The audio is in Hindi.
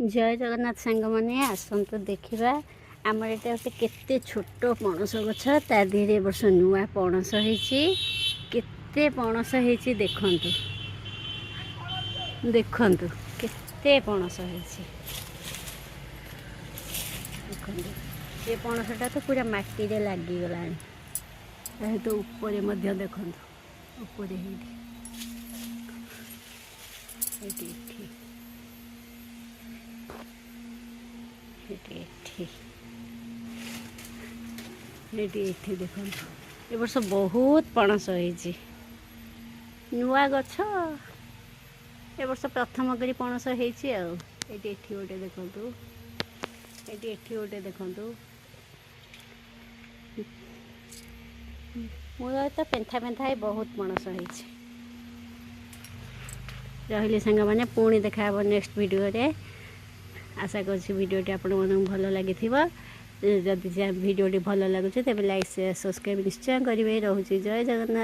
जय जगन्नाथ सांग मैंने आसतु देखा आमर यहाँ गोटे केते छोट पणस गछ ता धीरे वर्ष नुआ पणस होते पणस होती देखु देखु केते पणस होती ये पणसटा तो पूरा मट्टी लगिगला तो ऊपर देखु ऊपर देखो ए वर्ष बहुत पणस होती नुआ गछ ए वर्ष प्रथम करी पणस होती गोटे देखु ये गोटे देखु मूल तो पेंथा पेंथा बहुत पणस होती रही सांग मैंने पुणी देखा नेक्स्ट वीडियो रे आशा कर वीडियोटी आपण मन भल लगी जदि वीडियोटी भल लगुच तेज लाइक शेयर सब्सक्राइब निश्चय करेंगे। रोचे जय जगन्नाथ।